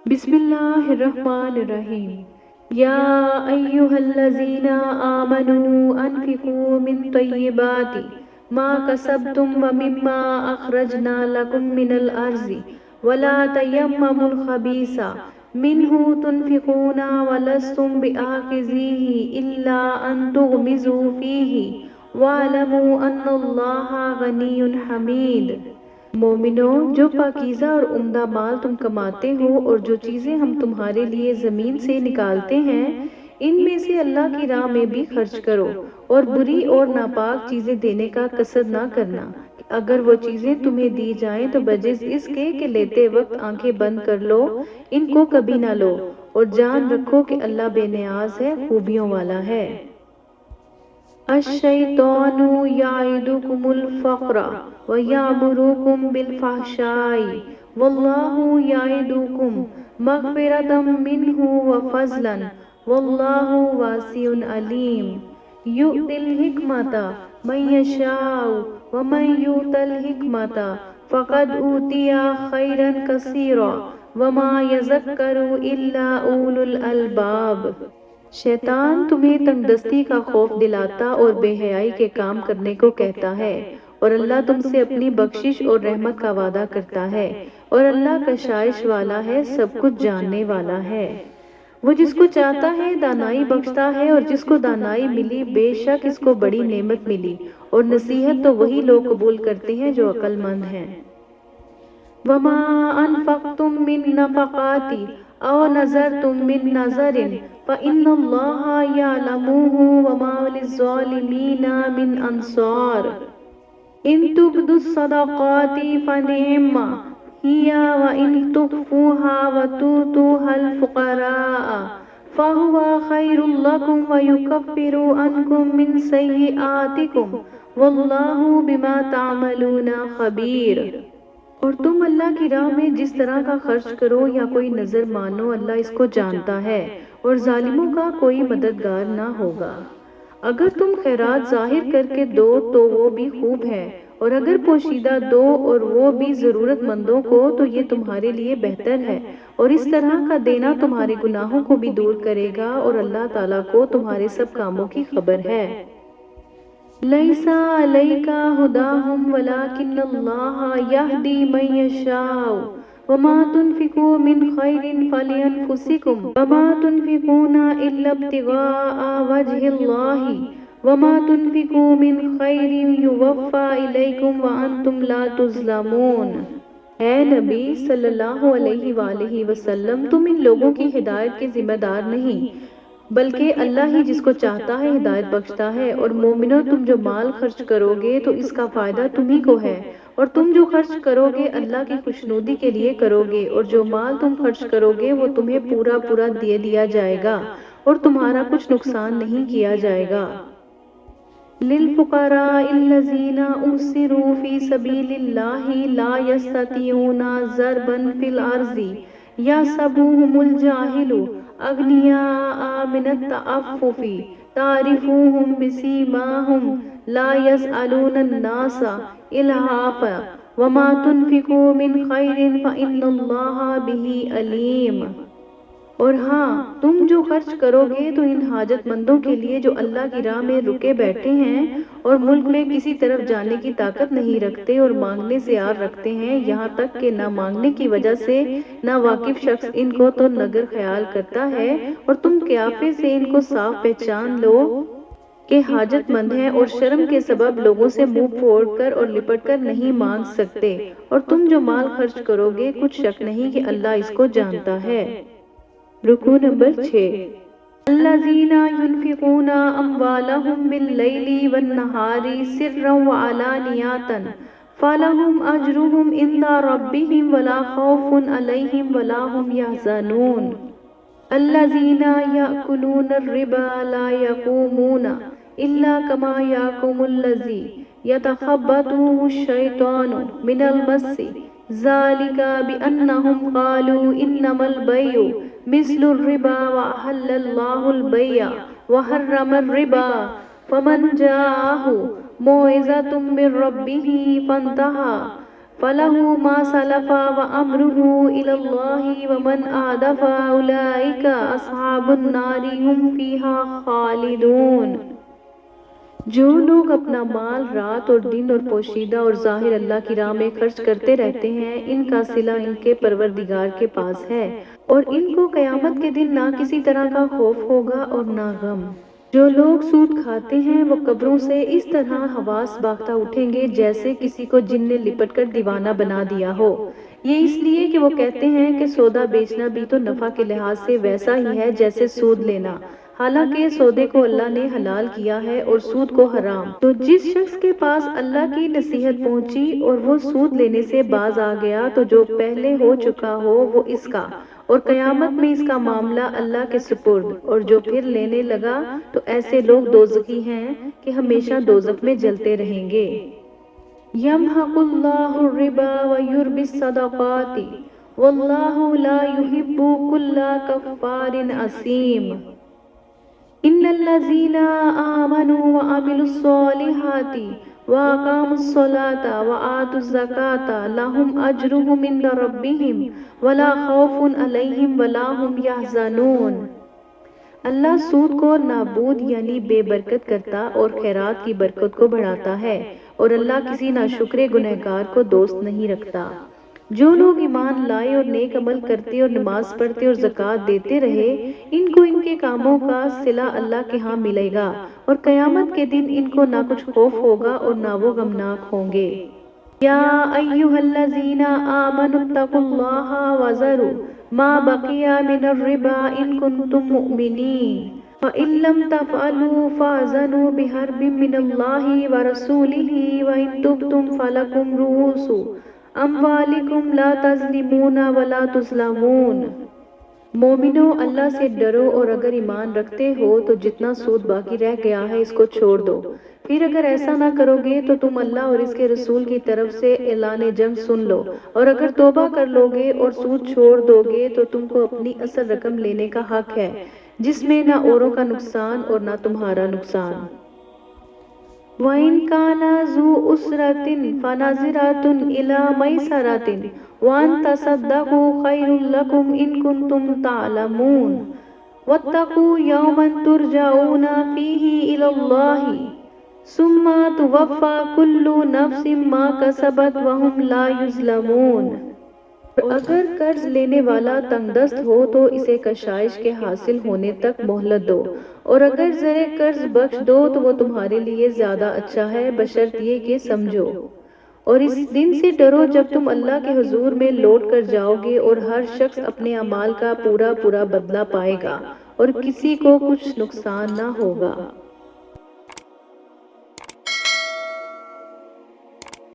بسم اللہ الرحمن الرحیم یا ایہا الذین آمنوا انفقوا من طیبات ما کسبتم ومما اخرجنا لکم من الارض ولا تیمموا الخبیث منہ تنفقون ولستم بآخذیہ الا ان تغمضوا فیہ واعلموا ان اللہ غنی حمید۔ مومنوں، جو پاکیزہ اور عمدہ مال تم کماتے ہو اور جو چیزیں ہم تمہارے لیے زمین سے نکالتے ہیں ان میں سے اللہ کی راہ میں بھی خرچ کرو، اور بری اور ناپاک چیزیں دینے کا قصد نہ کرنا۔ اگر وہ چیزیں تمہیں دی جائیں تو بجز اس کے کہ لیتے وقت آنکھیں بند کر لو، ان کو کبھی نہ لو، اور جان رکھو کہ اللہ بے نیاز ہے، خوبیوں والا ہے۔ الشیطان یعدکم الفقر ویأمرکم بالفحشاء واللہ یعدکم مغفرۃ منہ وفضلا واللہ واسع علیم۔ یؤتی الحکمۃ من یشاء ومن یؤت الحکمۃ فقد اوتی خیرا کثیرا وما یذکر الا اولو الالباب۔ شیطان تمہیں تنگ دستی کا خوف دلاتا اور بے حیائی کے کام کرنے کو کہتا ہے، اور اللہ تم سے اپنی بخشش اور رحمت کا وعدہ کرتا ہے، اور اللہ کشائش والا ہے، سب کچھ جاننے والا ہے۔ وہ جس کو چاہتا ہے دانائی بخشتا ہے، اور جس کو دانائی ملی بے شک اس کو بڑی نعمت ملی، اور نصیحت تو وہی لوگ قبول کرتے ہیں جو عقل مند ہیں۔ وما انفقتم من نفقات او نذرتم من نذر فإن اللہ یعلمہ وما للظالمین من انصار۔ ان تبدوا الصدقات فنعما ہی وان تخفوها وتؤتوها الفقراء فهو خیر لکم ویکفر عنکم من سیئاتکم واللہ بما تعملون خبیر۔ اور تم اللہ کی راہ میں جس طرح کا خرچ کرو یا کوئی نظر مانو، اللہ اس کو جانتا ہے، اور ظالموں کا کوئی مددگار نہ ہوگا۔ اگر تم خیرات ظاہر کر کے دو تو وہ بھی خوب ہے، اور اگر پوشیدہ دو اور وہ بھی ضرورت مندوں کو تو یہ تمہارے لیے بہتر ہے، اور اس طرح کا دینا تمہارے گناہوں کو بھی دور کرے گا، اور اللہ تعالیٰ کو تمہارے سب کاموں کی خبر ہے۔ لیس علیک ھداھم ولکن اللہ یہدی من یشاء وما تنفقوا من خیر فلانفسکم وما تنفقون الا ابتغاء وجہ اللہ وما تنفقوا من خیر یوفی الیکم وانتم لا تظلمون۔ اے نبی صلی اللہ علیہ وآلہ وسلم، تم ان لوگوں کی ہدایت کے ذمہ دار نہیں، بلکہ اللہ ہی جس کو چاہتا ہے ہدایت بخشتا ہے۔ اور مومنوں، تم جو مال خرچ کرو گے تو اس کا فائدہ تمہیں کو ہے، اور تم جو خرچ کرو گے اللہ کی خوشنودی کے لیے کرو گے، اور جو مال تم خرچ کرو گے وہ تمہیں پورا پورا دے دیا جائے گا، اور تمہارا کچھ نقصان نہیں کیا جائے گا۔ للفقراء الذین احصروا فی سبیل اللہ لا یستطیعون ضربا فی الارض یحسبهم الجاہل اغنیاء من التعفف تعرفوهم بسیماہم لا یسألون الناس الحافا وما تنفقوا من خیر فإن اللہ بہ علیم۔ اور ہاں، تم جو خرچ کرو گے تو ان حاجت مندوں کے لیے جو اللہ کی راہ میں رکے بیٹھے ہیں اور ملک میں کسی طرف جانے کی طاقت نہیں رکھتے اور مانگنے سے آر رکھتے ہیں، یہاں تک کہ نہ مانگنے کی وجہ سے نہ واقف شخص ان کو تو نگر خیال کرتا ہے، اور تم قیافے سے ان کو صاف پہچان لو کہ حاجت مند ہیں، اور شرم کے سبب لوگوں سے منہ پھوڑ کر اور لپٹ کر نہیں مانگ سکتے۔ اور تم جو مال خرچ کرو گے کچھ شک نہیں کہ اللہ اس کو جانتا ہے۔ رکوع نمبر 6۔ الذین ينفقون اموالهم باللیل والنہار سرا وعلانیۃ فلہم اجرهم عند ربهم ولا خوف علیہم ولا هم یحزنون۔ الذین یأکلون الربا لا یقومون الا کما یقوم الذی یتخبطہ الشیطان من المس ذلک بأنہم قالوا انما البیع مثل الربا وأحل اللہ البیع وحرم الربا فمن جاءہ موعظۃ من ربہ فانتہی فَلَهُ مَا سَلَفَ وَأَمْرُهُ إِلَى اللَّهِ وَمَنْ عَادَ فَأُولَئِكَ أَصْحَابُ النَّارِ هُمْ فِيهَا خَالِدُونَ۔ جو لوگ اپنا مال رات اور دن اور پوشیدہ اور ظاہر اللہ کی راہ میں خرچ کرتے رہتے ہیں، ان کا صلہ ان کے پروردگار کے پاس ہے، اور ان کو قیامت کے دن نہ کسی طرح کا خوف ہوگا اور نہ غم۔ جو لوگ سود کھاتے ہیں وہ قبروں سے اس طرح حواس باختہ اٹھیں گے جیسے کسی کو جن نے لپٹ کر دیوانہ بنا دیا ہو۔ یہ اس لیے کہ وہ کہتے ہیں کہ سودا بیچنا بھی تو نفع کے لحاظ سے ویسا ہی ہے جیسے سود لینا، حالانکہ سودے کو اللہ نے حلال کیا ہے اور سود کو حرام۔ تو جس شخص کے پاس اللہ کی نصیحت پہنچی اور وہ سود لینے سے باز آ گیا تو جو پہلے ہو چکا ہو وہ اس کا، اور قیامت میں اس کا معاملہ اللہ کے سپرد، اور جو پھر لینے لگا تو ایسے لوگ دوزخی ہیں کہ ہمیشہ دوزخ میں جلتے رہیں گے۔ یمحق اللہ الربا ویربی الصدقات واللہ لا یحب کل کفار اثیم۔ ان الذین آمنوا وعملوا الصالحات وَأَقَامُوا الصَّلَاةَ وَآتُوا الزَّكَاةَ لَهُمْ أَجْرُهُمْ عِندَ رَبِّهِمْ وَلَا خَوْفٌ عَلَيْهِمْ وَلَا هُمْ يَحْزَنُونَ۔ اللہ سود کو نابود یعنی بے برکت کرتا اور خیرات کی برکت کو بڑھاتا ہے، اور اللہ کسی ناشکر گنہگار کو دوست نہیں رکھتا۔ جو لوگ ایمان لائے اور نیک عمل کرتے اور نماز پڑھتے اور زکوٰۃ دیتے رہے، ان کو ان کے کاموں کا صلہ اللہ کے ہاں ملے گا، اور قیامت کے دن ان کو نہ کچھ خوف ہوگا اور نہ وہ غمناک ہوں گے۔ یا ایھا الذین آمنوا اتقوا اللہ وذروا ما بقی من الربا ان کنتم مؤمنین فإن لم تفعلوا فأذنوا بحرب من اللہ ورسولہ وإن تبتم فلکم رؤوس اموالکم لا تظلمون ولا تظلمون۔ مومنو، اللہ سے ڈرو، اور اگر ایمان رکھتے ہو تو جتنا سود باقی رہ گیا ہے اس کو چھوڑ دو، پھر اگر ایسا نہ کرو گے تو تم اللہ اور اس کے رسول کی طرف سے اعلان جنگ سن لو، اور اگر توبہ کر لو گے اور سود چھوڑ دو گے تو تم کو اپنی اصل رقم لینے کا حق ہے، جس میں نہ اوروں کا نقصان اور نہ تمہارا نقصان۔ وَإِن كَانَ ذُو عُسْرَةٍ فَنَظِرَةٌ إِلَىٰ مَيْسَرَةٍ وَأَن تَصَدَّقُوا خَيْرٌ لَّكُمْ إِن كُنتُمْ تَعْلَمُونَ وَاتَّقُوا يَوْمًا تُرْجَعُونَ فِيهِ إِلَى اللَّهِ ثُمَّ تُوَفَّىٰ كُلُّ نَفْسٍ مَّا كَسَبَتْ وَهُمْ لَا يُظْلَمُونَ۔ اگر قرض لینے والا تنگ دست ہو تو اسے کشائش کے حاصل ہونے تک مہلت دو، اور اگر زرے قرض بخش دو تو وہ تمہارے لیے زیادہ اچھا ہے، بشرط یہ کہ سمجھو۔ اور اس دن سے ڈرو جب تم اللہ کے حضور میں لوٹ کر جاؤ گے، اور ہر شخص اپنے اعمال کا پورا پورا بدلہ پائے گا، اور کسی کو کچھ نقصان نہ ہوگا۔